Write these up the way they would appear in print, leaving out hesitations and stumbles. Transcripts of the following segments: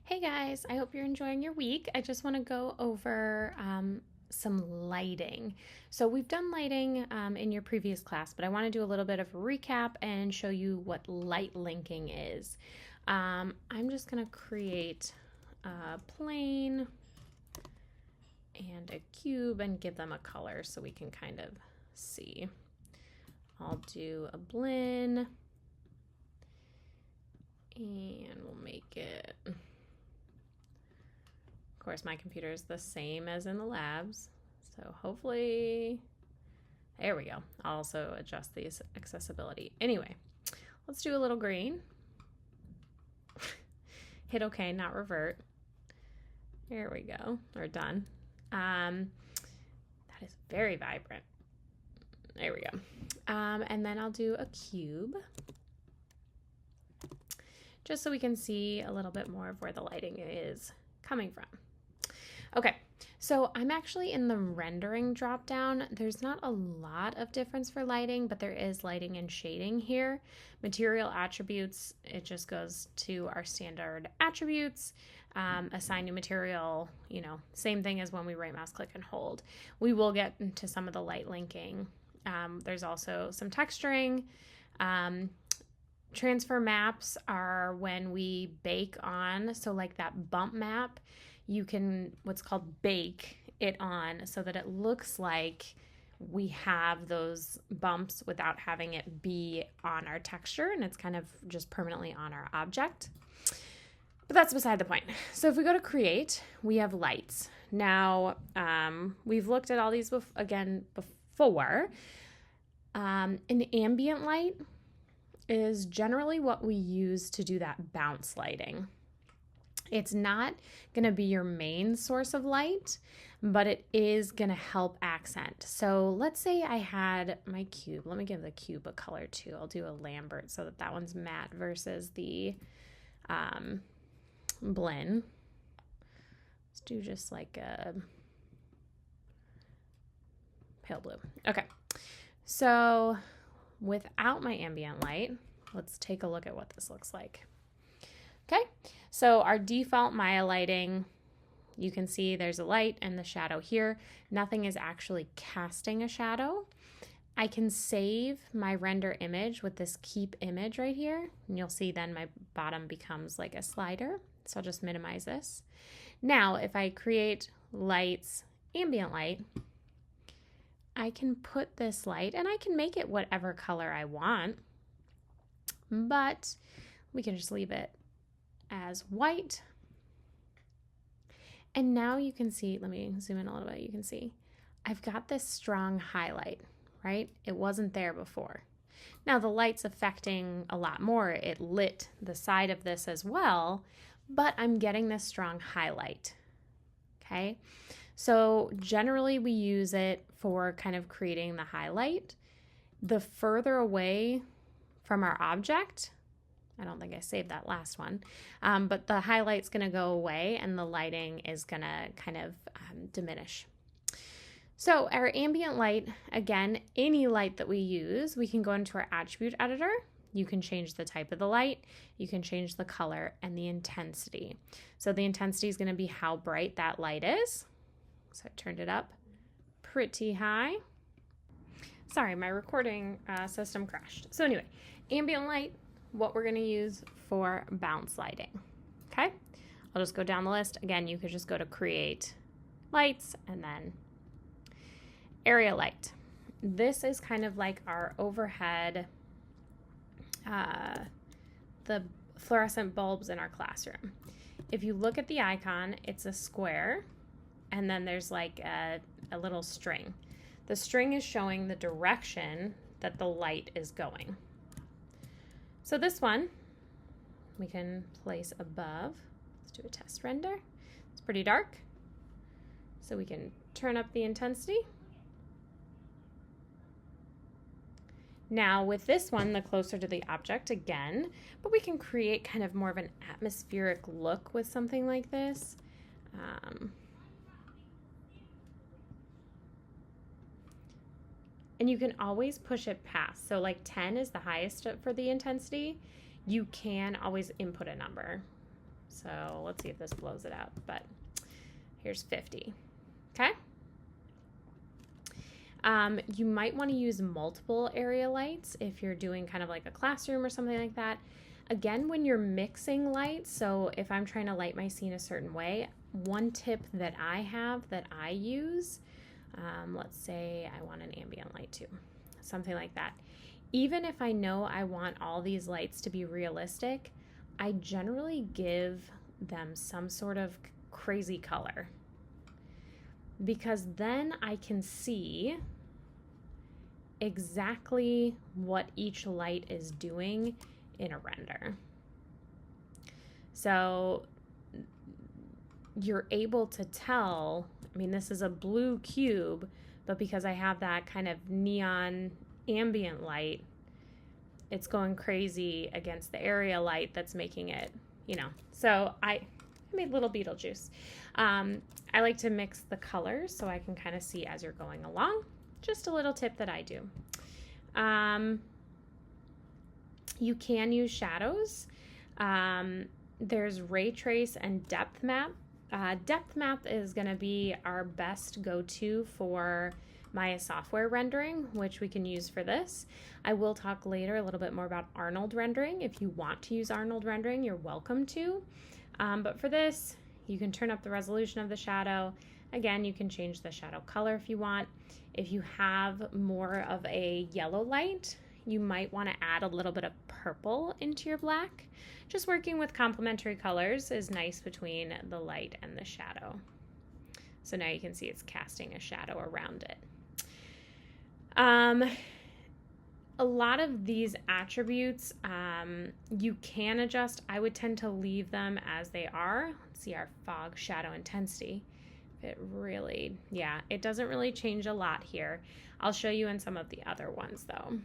Hey guys, I hope you're enjoying your week. I just want to go over some lighting. So, we've done lighting in your previous class, but I want to do a little bit of a recap and show you what light linking is. I'm just going to create a plane and a cube and give them a color so we can kind of see. I'll do a blend and we'll make it. Of course, my computer is the same as in the labs, so hopefully, there we go. I'll also adjust the accessibility. Anyway, let's do a little green. Hit OK, not revert. There we go. We're done. That is very vibrant. There we go. And then I'll do a cube, just so we can see a little bit more of where the lighting is coming from. Okay, so I'm actually in the rendering dropdown. There's not a lot of difference for lighting, but there is lighting and shading here. Material attributes, it just goes to our standard attributes. Assign new material, same thing as when we right mouse click and hold. We will get into some of the light linking. There's also some texturing. Transfer maps are when we bake on, so like that bump map, you can what's called bake it on so that it looks like we have those bumps without having it be on our texture, and it's kind of just permanently on our object. But that's beside the point. So if we go to create, we have lights. Now, we've looked at all these again before. An ambient light is generally what we use to do that bounce lighting. It's not going to be your main source of light, but it is going to help accent. So let's say I had my cube. Let me give the cube a color too. I'll do a Lambert so that one's matte versus the blend. Let's do just like a pale blue. Okay, so without my ambient light, let's take a look at what this looks like. Okay, so our default Maya lighting, you can see there's a light and the shadow here. Nothing is actually casting a shadow. I can save my render image with this keep image right here, and you'll see then my bottom becomes like a slider. So I'll just minimize this. Now, if I create lights, ambient light, I can put this light and I can make it whatever color I want, but we can just leave it as white. And now you can see, let me zoom in a little bit, you can see I've got this strong highlight, right? It wasn't there before. Now the light's affecting a lot more. It lit the side of this as well, but I'm getting this strong highlight, okay? So generally we use it for kind of creating the highlight. The further away from our object, I don't think I saved that last one, but the highlight's going to go away and the lighting is going to kind of diminish. So our ambient light, again, any light that we use, we can go into our attribute editor. You can change the type of the light, you can change the color and the intensity. So the intensity is going to be how bright that light is. So I turned it up pretty high. Sorry, my recording system crashed. So anyway, ambient light, what we're going to use for bounce lighting. Okay, I'll just go down the list. Again, you could just go to create lights and then area light. This is kind of like our overhead, the fluorescent bulbs in our classroom. If you look at the icon, it's a square and then there's like a little string. The string is showing the direction that the light is going. So this one we can place above. Let's do a test render. It's pretty dark, so we can turn up the intensity. Now with this one, the closer to the object again, but we can create kind of more of an atmospheric look with something like this. And you can always push it past. So like 10 is the highest for the intensity. You can always input a number. So let's see if this blows it out, but here's 50. Okay. You might want to use multiple area lights if you're doing kind of like a classroom or something like that. Again, when you're mixing lights, so if I'm trying to light my scene a certain way, one tip that I have that I use, let's say I want an ambient light too, something like that. Even if I know I want all these lights to be realistic, I generally give them some sort of crazy color, because then I can see exactly what each light is doing in a render. So you're able to tell, I mean, this is a blue cube, but because I have that kind of neon ambient light, it's going crazy against the area light that's making it, you know. So I made little Beetlejuice. I like to mix the colors so I can kind of see as you're going along. Just a little tip that I do. You can use shadows. There's ray trace and depth map. Depth map is going to be our best go-to for Maya software rendering, which we can use for this. I will talk later a little bit more about Arnold rendering. If you want to use Arnold rendering, you're welcome to. But for this, you can turn up the resolution of the shadow. Again, you can change the shadow color if you want. If you have more of a yellow light, you might want to add a little bit of purple into your black. Just working with complementary colors is nice between the light and the shadow. So now you can see it's casting a shadow around it. A lot of these attributes you can adjust. I would tend to leave them as they are. Let's see our fog shadow intensity. It really, yeah, it doesn't really change a lot here. I'll show you in some of the other ones though.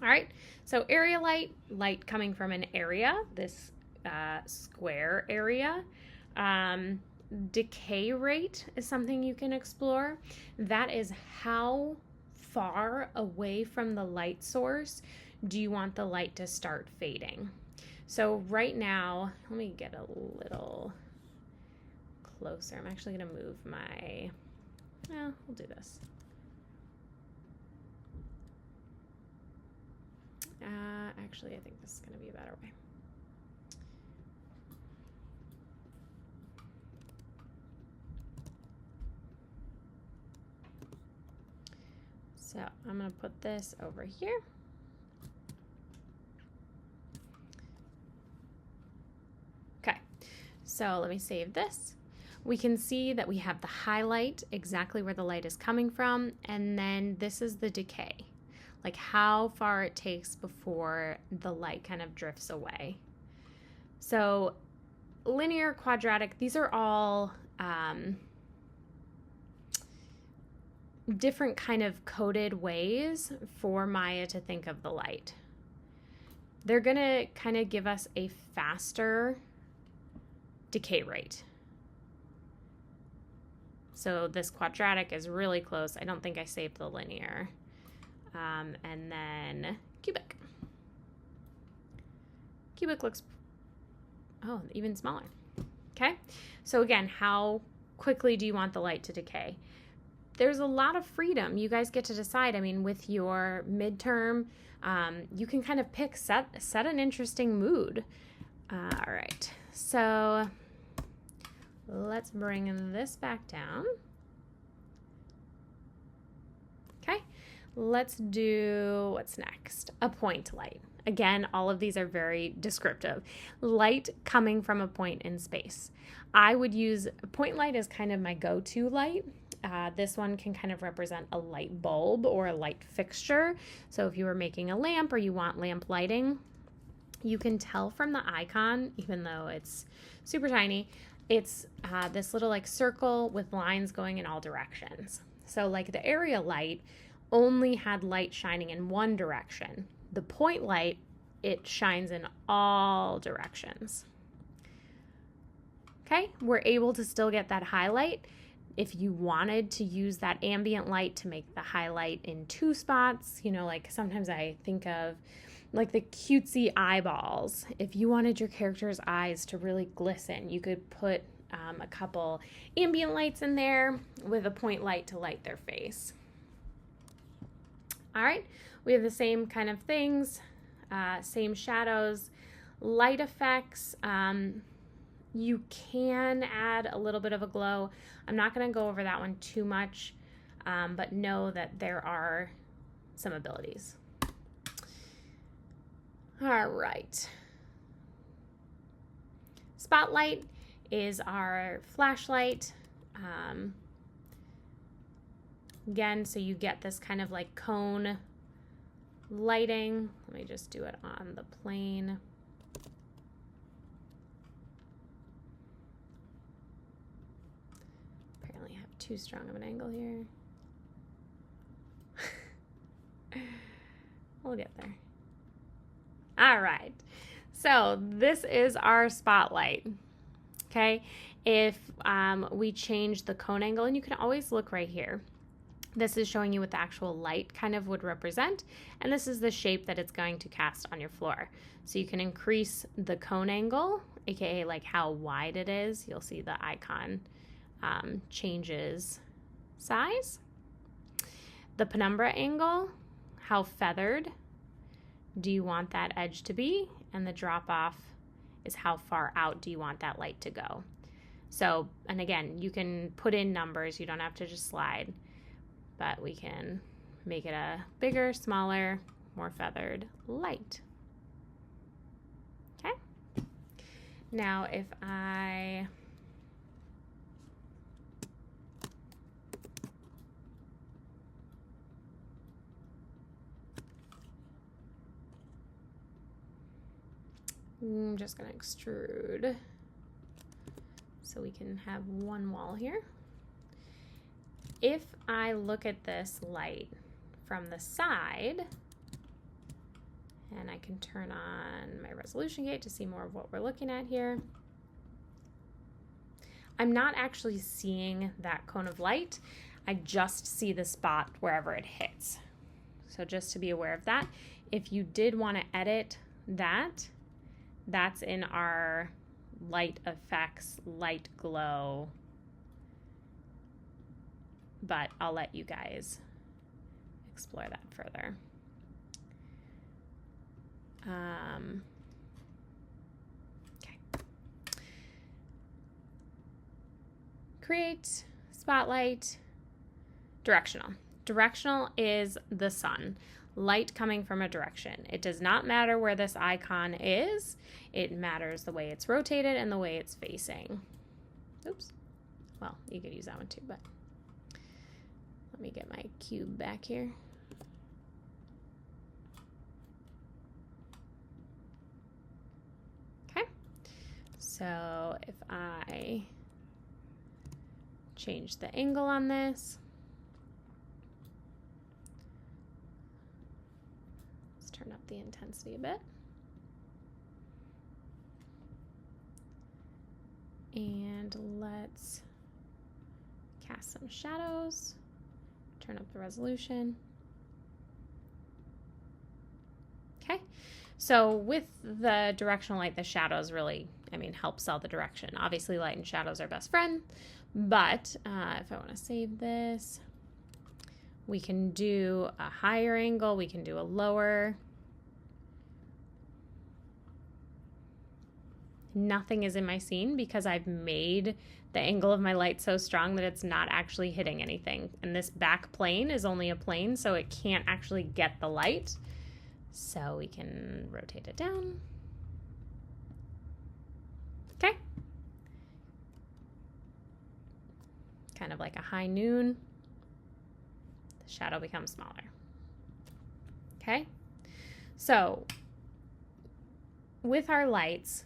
All right, so area light, light coming from an area, this square area. Decay rate is something you can explore. That is how far away from the light source do you want the light to start fading. So right now, let me get a little closer. I'm actually going to move my, we'll do this. Actually, I think this is going to be a better way. So I'm going to put this over here. Okay, so let me save this. We can see that we have the highlight, exactly where the light is coming from, and then this is the decay, like how far it takes before the light kind of drifts away. So linear, quadratic, these are all different kind of coded ways for Maya to think of the light. They're going to kind of give us a faster decay rate. So this quadratic is really close. I don't think I saved the linear. And then cubic. Cubic looks, even smaller. Okay, so again, how quickly do you want the light to decay? There's a lot of freedom. You guys get to decide. I mean, with your midterm, you can kind of pick, set an interesting mood. All right, so let's bring this back down. Okay, let's do, what's next? A point light. Again, all of these are very descriptive. Light coming from a point in space. I would use, point light as kind of my go-to light. This one can kind of represent a light bulb or a light fixture. So if you were making a lamp or you want lamp lighting, you can tell from the icon, even though it's super tiny, it's this little like circle with lines going in all directions. So like the area light only had light shining in one direction. The point light, it shines in all directions. Okay, we're able to still get that highlight. If you wanted to use that ambient light to make the highlight in two spots, you know, like sometimes I think of like the cutesy eyeballs. If you wanted your character's eyes to really glisten, you could put a couple ambient lights in there with a point light to light their face. All right, we have the same kind of things, same shadows, light effects. You can add a little bit of a glow. I'm not going to go over that one too much, but know that there are some abilities. All right. Spotlight is our flashlight. Again, so you get this kind of like cone lighting. Let me just do it on the plane. Apparently I have too strong of an angle here. We'll get there. All right, so this is our spotlight, okay? If we change the cone angle, and you can always look right here, this is showing you what the actual light kind of would represent, and this is the shape that it's going to cast on your floor. So you can increase the cone angle, aka like how wide it is. You'll see the icon changes size. The penumbra angle, how feathered do you want that edge to be? And the drop off is how far out do you want that light to go? So, and again, you can put in numbers. You don't have to just slide, but we can make it a bigger, smaller, more feathered light. Okay. Now, if I I'm just going to extrude so we can have one wall here. If I look at this light from the side, and I can turn on my resolution gate to see more of what we're looking at here, I'm not actually seeing that cone of light. I just see the spot wherever it hits. So just to be aware of that. If you did want to edit that, that's in our light effects, light glow, but I'll let you guys explore that further. Okay. Create, spotlight, directional. Directional is the sun. Light coming from a direction. It does not matter where this icon is. It matters the way it's rotated and the way it's facing. Oops. Well, you could use that one too, but let me get my cube back here. Okay. So if I change the angle on this, turn up the intensity a bit. And let's cast some shadows. Turn up the resolution. Okay, so with the directional light, the shadows really, help sell the direction. Obviously, light and shadows are best friend, but if I want to save this, we can do a higher angle, we can do a lower. Nothing is in my scene because I've made the angle of my light so strong that it's not actually hitting anything. And this back plane is only a plane, so it can't actually get the light. So we can rotate it down. Okay. Kind of like a high noon. The shadow becomes smaller. Okay. So with our lights,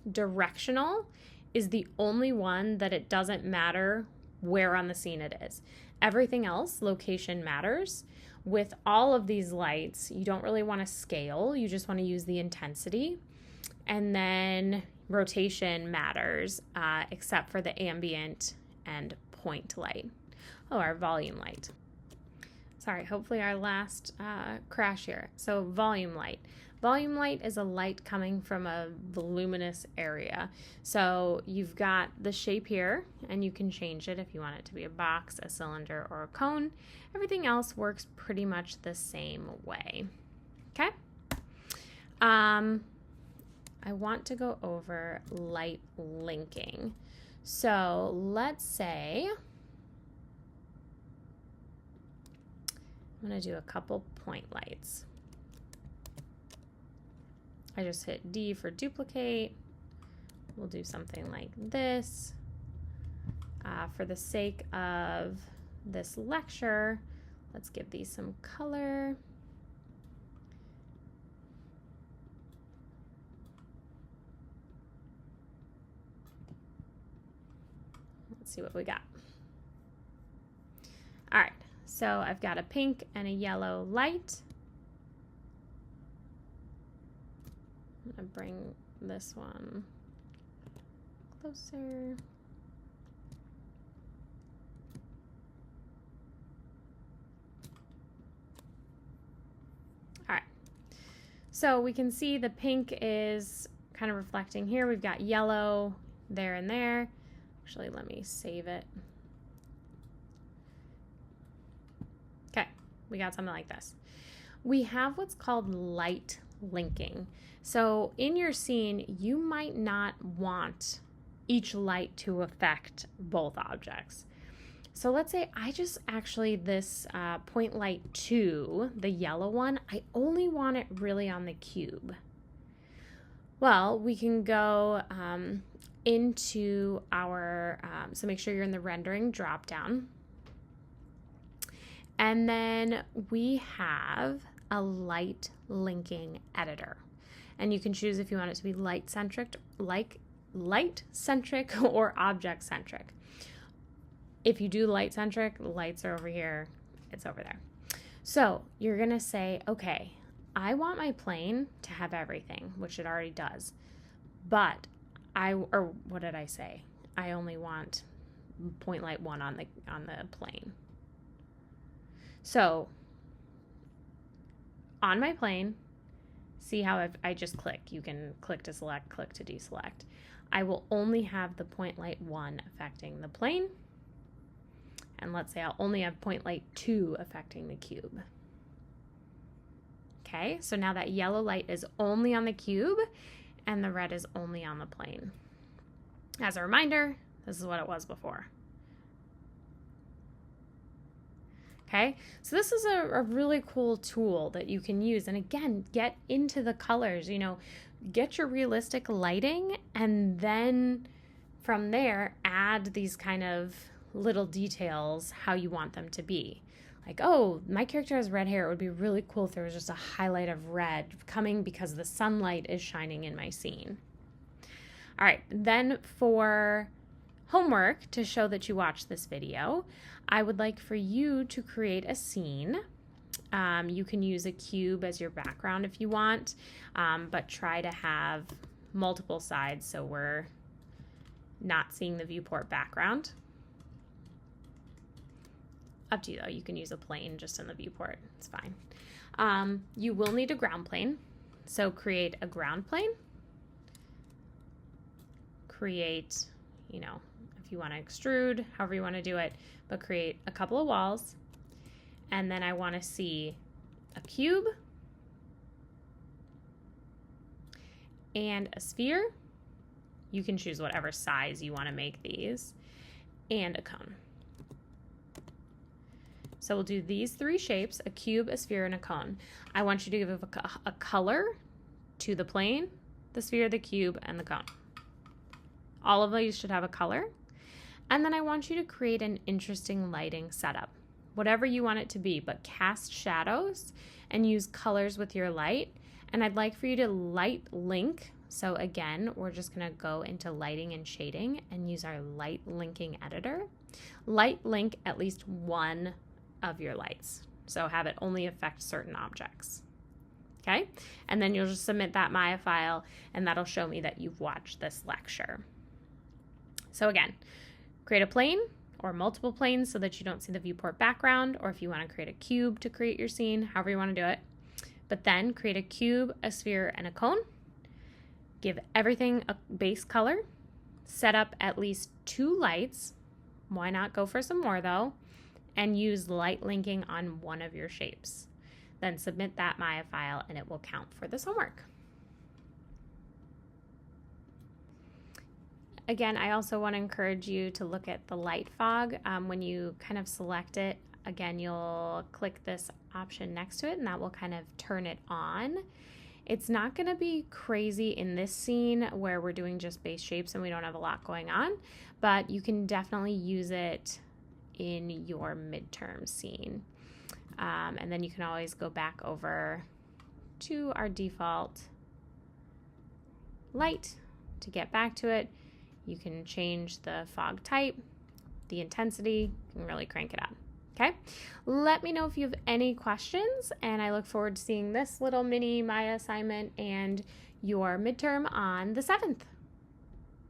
directional is the only one that it doesn't matter where on the scene it is. Everything else, location matters. With all of these lights, you don't really want to scale. You just want to use the intensity. And then rotation matters, except for the ambient and point light. Oh, our volume light. So sorry, hopefully our last crash here. So volume light. Volume light is a light coming from a voluminous area. So you've got the shape here, and you can change it if you want it to be a box, a cylinder, or a cone. Everything else works pretty much the same way. Okay? I want to go over light linking. So let's say I'm going to do a couple point lights. I just hit D for duplicate. We'll do something like this. For the sake of this lecture, let's give these some color. Let's see what we got. All right, so I've got a pink and a yellow light. I'm gonna bring this one closer. All right, so we can see the pink is kind of reflecting here. We've got yellow there and there. Actually, let me save it. Okay, we got something like this. We have what's called light linking. So in your scene, you might not want each light to affect both objects. So let's say I just actually, this point light 2, the yellow one, I only want it really on the cube. Well, we can go into our, so make sure you're in the rendering drop down. And then we have a light linking editor. And you can choose if you want it to be light-centric, light-centric or object-centric. If you do light-centric, lights are over here, it's over there. So you're gonna say, okay, I want my plane to have everything, which it already does. But or what did I say? I only want point light 1 on the plane. So on my plane, see how I just click. You can click to select, click to deselect. I will only have the point light 1 affecting the plane. And let's say I'll only have point light 2 affecting the cube. Okay, so now that yellow light is only on the cube and the red is only on the plane. As a reminder, this is what it was before. Okay, so this is a really cool tool that you can use. And again, get into the colors, you know, get your realistic lighting, and then from there, add these kind of little details how you want them to be. Like, oh, my character has red hair. It would be really cool if there was just a highlight of red coming because the sunlight is shining in my scene. All right, then for homework, to show that you watched this video, I would like for you to create a scene. You can use a cube as your background if you want, but try to have multiple sides so we're not seeing the viewport background. Up to you though, you can use a plane just in the viewport, it's fine. You will need a ground plane, so create a ground plane. Create, you know, if you want to extrude, however you want to do it, but create a couple of walls. And then I want to see a cube and a sphere. You can choose whatever size you want to make these, and a cone. So we'll do these 3 shapes, a cube, a sphere, and a cone. I want you to give a color to the plane, the sphere, the cube, and the cone. All of these should have a color. And then I want you to create an interesting lighting setup, whatever you want it to be, but cast shadows and use colors with your light. And I'd like for you to light link. So again, we're just gonna go into lighting and shading and use our light linking editor. Light link at least one of your lights. So have it only affect certain objects. Okay, and then you'll just submit that Maya file and that'll show me that you've watched this lecture. So again, create a plane, or multiple planes so that you don't see the viewport background, or if you want to create a cube to create your scene, however you want to do it. But then create a cube, a sphere, and a cone. Give everything a base color. Set up at least 2 lights. Why not go for some more though? And use light linking on one of your shapes. Then submit that Maya file and it will count for this homework. Again, I also want to encourage you to look at the light fog. When you kind of select it, again, you'll click this option next to it and that will kind of turn it on. It's not going to be crazy in this scene where we're doing just base shapes and we don't have a lot going on, but you can definitely use it in your midterm scene. And then you can always go back over to our default light to get back to it. You can change the fog type, the intensity, you can really crank it up. Okay, let me know if you have any questions, and I look forward to seeing this little mini Maya assignment and your midterm on the 7th.